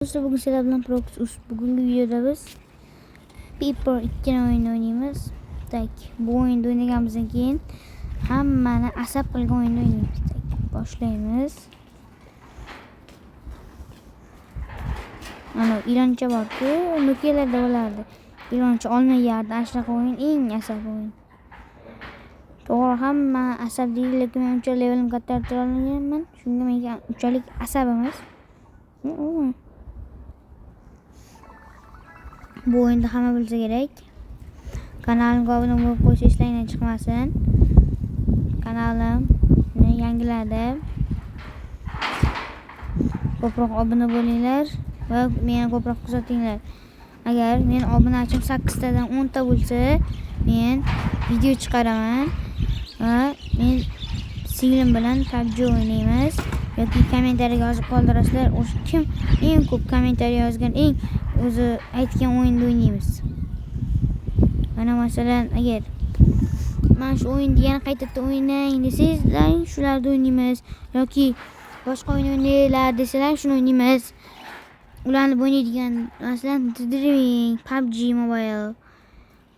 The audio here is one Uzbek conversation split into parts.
Bugün sizlar bilan Proxus bugungi videoda biz Paper 2 o'yinini o'ynaymiz. Tak, bu o'yinni o'ynaganimizdan keyin hammani asab qilgan o'yinni o'ynaymiz. Tak, boshlaymiz. Mana iloncha bor-ku, Nokialarda bo'lardi. Iloncha olma yerda ashnaqa o'yin eng asab o'yin. To'g'ri, hamma asab deydi, lekin men uncha levelim ko'tartira olmaganman. Shunga menga unchalik asab emas. Bu o'yinda hamma bilsa kerak. Kanalimga obuna bo'lib qo'yish eslangdan chiqmasin. Kanalimni yangiladim. Ko'proq obuna bo'linglar va meni ko'proq kuzatinglar. Agar men obunachim 8 tadan 10 ta bo'lsa, men video chiqaraman va men singlim bilan PUBG o'ynaymiz. Yoki kommentariyaga yozib qoldirasizlar, o'sha kim eng ko'p kommentariya yozgan, eng o'zi aytgan o'yinda o'ynaymiz. Mana masalan, agar men shu o'yinni yana qaytadan o'ynang desangizlar, shularda o'ynaymiz. Yoki boshqa o'yin o'ynaylar desalar, shuni o'ynaymiz. Ularni o'ynaydigan masalan Dreaming, PUBG Mobile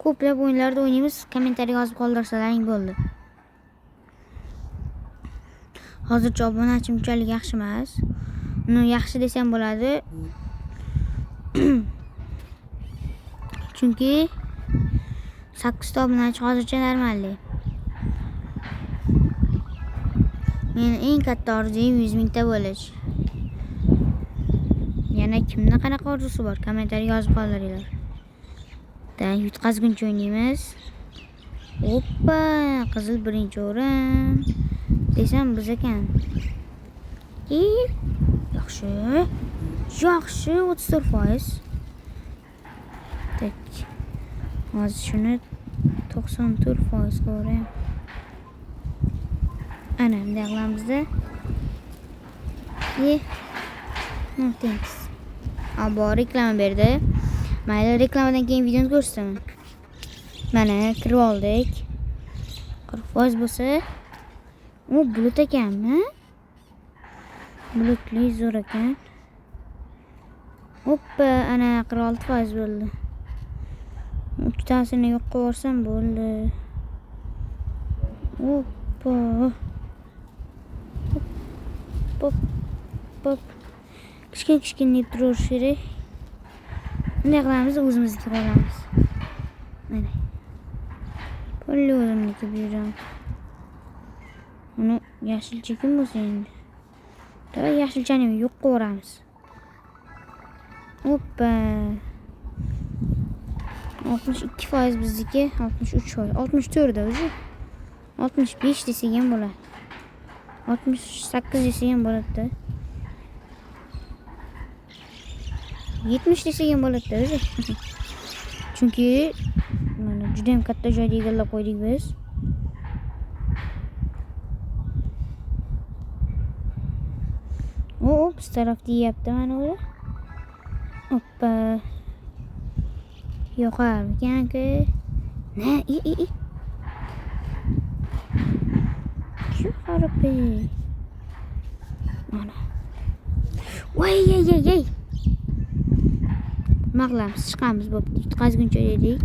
ko'plab o'yinlarda o'ynaymiz. Kommentariyaga yozib qoldirsalaring bo'ldi. Hozircha obunachim unchalik yaxshi emas. Uni yaxshi desam bo'ladi. Chunki 8 ta obunachi hozircha normalli. Meni eng katta orzum 100 mingta bo'lish. Yana kimning qanaqa orzusi bor? Kommentariyaga yozib qoldiringlar. Da yutqazguncha o'ynaymiz. Hoppa, qizil birinchi o'rin. Desam biz ekan. Yaxshi. Yaxshi, 34%. Tak. Hozir shuni 94% ko'raman. Ana, bunday qilamizda. No thanks. Abo reklama berdi. Mayli, reklamadan keyin videoni ko'rsataman. Mana kirib oldik. 40% bo'lsa, u bulut ekanmi? Bulutli zo'r ekan. Hoppa, ana 46% bo'ldi. 3 tasini yo'q qilsam bo'ldi. Hoppa. Pop. Kichkina deb turish kerak. Bunday qilamiz, o'zimizga qolamiz. Mana. Polli o'zimniki bu ham. Uni yashilcha kim bo'lsa endi. To'g'ri, yashilchani yo'q qilamiz. Hoppa. 62% bizniki, 63%, 64 da o'zi. 65 desak ham bo'ladi. 68 desak ham bo'ladi. 70 desak ham bo'ladi o'zi. Chunki mana juda ham katta joyga egallab qo'ydik biz. Biz tarafda yeyapti mana o'zi. Hoppa. Yo'qarmikan-ku? Na, Shu xarapi. Mana. Voy. Maqlamiz, chiqamiz bo'pti. Yutqazguncha dedik.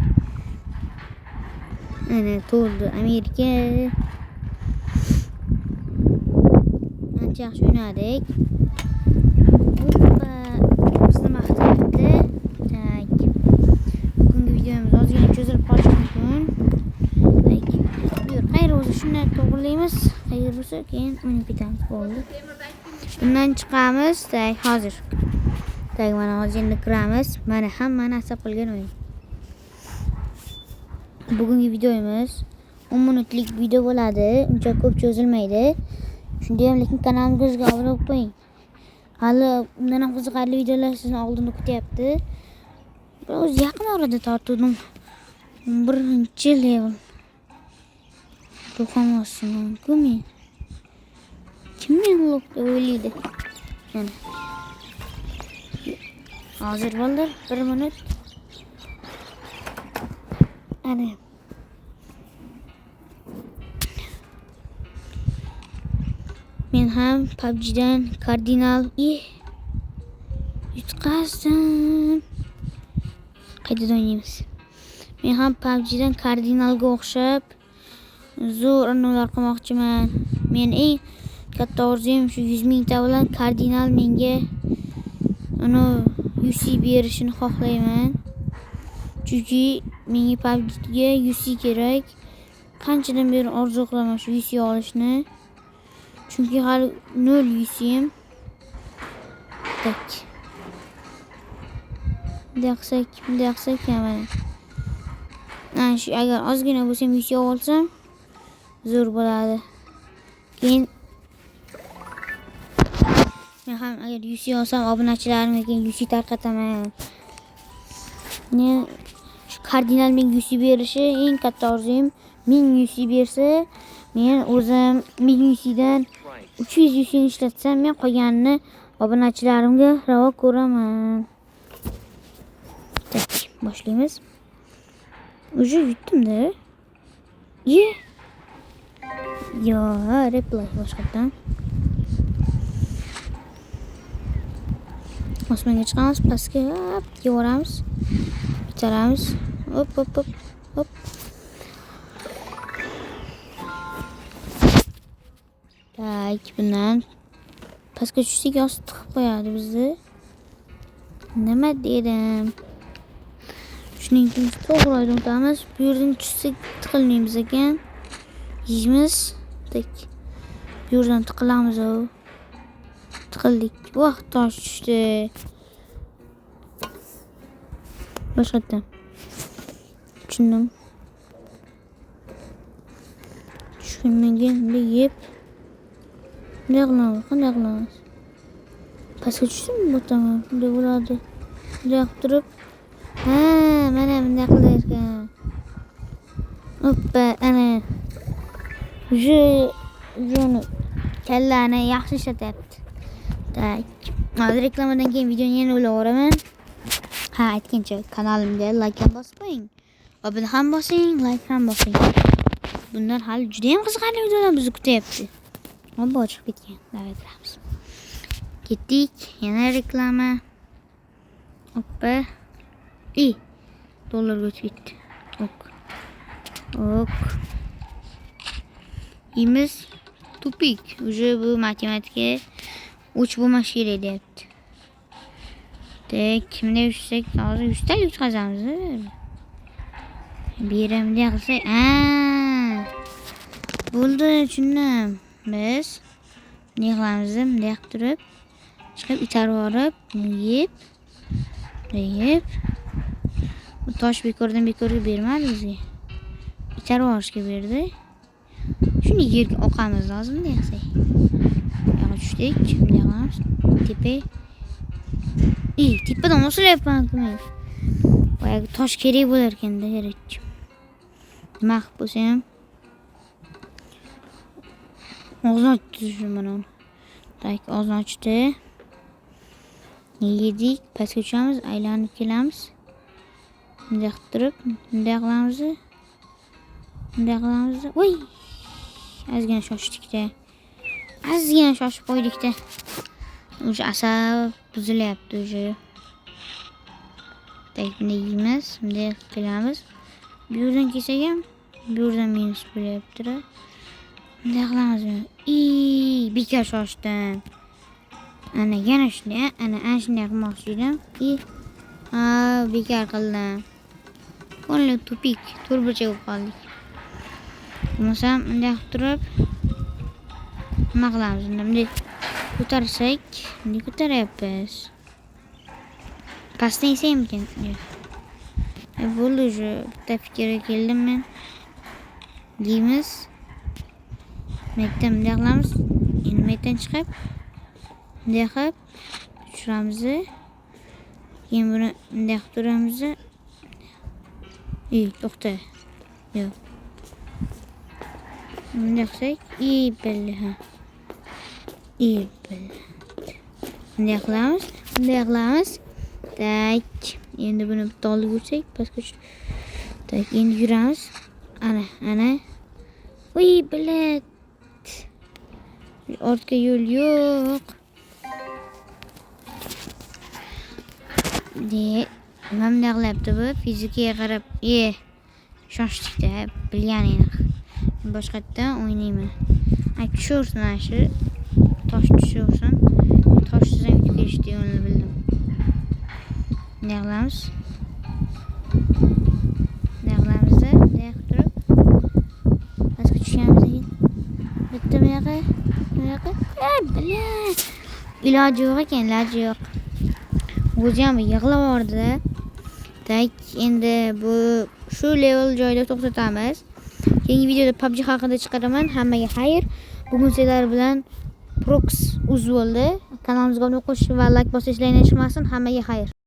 Ana to'ldi Amerika. Ancha yaxshi o'ynadik. Hoppa. Bizni maqtayapti. Tak. Bugungi videomiz ozgina cho'zilib qolishi mumkin. Tak. Buyur, qayr o'zi shunday to'g'rilaymiz. Qayr bo'lsa, keyin o'ynab ketamiz bo'ldi. Bundan chiqamiz. Tak, hozir. Tak, mana hozir endi kiramiz. Mana hammani asab qilgan o'yin. Bugungi videomiz 10 minutlik video bo'ladi. Uncha ko'p cho'zilmaydi. Shunday ham lekin kanalimizga obuna bo'lib qo'ying. Hali undan ham qiziqarli videolar sizni oldinda kutyapti. Biroz yaqin orada tortdim. 11-level. To'xtamoqsin, ko'mi. Kim meni deb o'ylaydi? Mana. Hozir bo'ldi, 1 minut. Ana. Men ham PUBG dan kardinal Yutqazdim. Qaytadan o'ynaymiz. Men ham PUBG'dan kardinalga o'xshab zo'r anavlar qilmoqchiman. Men eng katta orzuyim shu 100 ta bilan kardinal menga UC berishini xohlayman. Chunki menga PUBG'ga UC kerak. Qanchadan beri orzu qilaman shu UC olishni. Chunki hali 0 UC'im. Tak. Daqsak mana. Shu agar ozgina bo'lsam UC olsam zo'r bo'ladi. Keyin men ham agar UC olsam obunachilarimga keyin UC tarqataman. Men shu kardinal menga UC berishi eng katta orzuyim. 1000 UC bersa, men o'zim 1000 UC dan 300 UC ishlatsam, men qolganini obunachilarimga ravo ko'raman. Tak, boshlaymiz. Уже yutdim-da. Yo, replay boshqatdan. Osmonga chiqamiz, pastga yo'ramiz. Bitaramiz. Hop. Tak, bundan pastga tushsak yostiq tiqib qo'yadi bizni. Nima dedim? Shuning uchun to'g'ri o'tamiz. Bu yerdan tushsak tiqilmaymiz ekan. Yeymiz. Tak. Bu yerdan tiqilamiz. Tiqildik. Voh, tosh tushdi. Boshqatdan. Tushundim. Tushunmagan yeb. Qanday qilamiz? Pastga tushdim bo'taman. Bunday bo'ladi. Bunday turib. Mana bunday qilar ekan. Hoppa, ana. Joni kallani yaxshi ishlatyapti. Tak. Hozir reklamadan keyin videoni yana o'ylayveraman. Aytgancha kanalimga like ham bosib qo'ying. Obuna ham bosing, like ham bosing. Bundan hali juda ham qiziqarli videolar bizni kutyapti. Omma chiqib ketgan. Davom etamiz. Ketdik. Yana reklama. Hoppa. Dollarga o'tib ketdi. Ok. Yemiz tupik. Уже bu matematika 3 bo'lmash kerak deyapti. Tak, kimda yutsak, hozir 100 ta yutqazamiz. Beramda qilsak, bo'ldi, tushundim. Biz bunday qilamiz, bunday qilib turib, chiqib itarib olib, yeb. Bu tosh bekorga bermadi bizga. Itarib olishga berdi. Shuni yerga oqamiz lozim desak. Yo'q, tushdik, bunday qilamiz. Tepadan osilyapman-ku. Boyagi tosh kerak bo'lar ekan-da, herachim. Nima qilib bo'lsam, og'zini ochdi mana. Tak, og'zini ochdi. Yedik, pastga tushamiz, aylanib kelamiz. Bunday qilib turib, bunday qilamiz. Voy! Ozgina shoshdik-da. Ozgina shoshib qo'ydik-da. Уже asab buzilyapti уже. Tak, bunday yeymiz, bunday kelamiz. Bu yerdan kelsak ham, bu yerdan minus bo'lyapti. Bunday qilamiz. Bekor shoshdim. Ana yana shunday, ana shunday qilmoqchi edim. Bekor qildim. Qo'lni tupik, turbacha bo'lib qoldik. Bo'lmasam bunday qilib turib nima qilamiz? Bunday ko'tarsak, bunday ko'taryapmiz. Pastdan yesaymikan? Bo'ldi, уже bitta fikrga keldim men. Yeymiz. Bunday qilamiz. Endi bundan chiqib, bunday qilib tushiramiz. Keyin buni bunday qilib turamiz. To'xta. Yo'q. Bunday qilsak, bildi. Bunday qilamiz. Tak. Endi buni bitta olib o'tsak, pastga tushib. Tak, endi yuramiz. Ana. Bilet. Ortga yo'l yo'q. nima bunday qilyapti bu? Fizikaga qarab, shoshdik-da, bilganingni. Boshqa yerdan o'ynayman. Tushaversin mana shu. Tosh tushaversin. Toshsiz ham yutib kelishdi yo'lini bildim. Bunday qilamiz. Bunday qilamizda, bunday qilib turib. Pastga tushganimizdan keyin bitta bu yoqqa. Iloji yo'q ekan, iloji yo'q. O'zi ham yig'lab yubordi-da. Tak, endi bu shu level joyida to'xtatamiz. Keyingi videoda PUBG haqida chiqaraman. Hammaga xayr. Bugun sizlar bilan Prox uz bo'ldi. Kanalimizga obuna qo'shib va like bosishlaringiz chiqmasin. Hammaga xayr.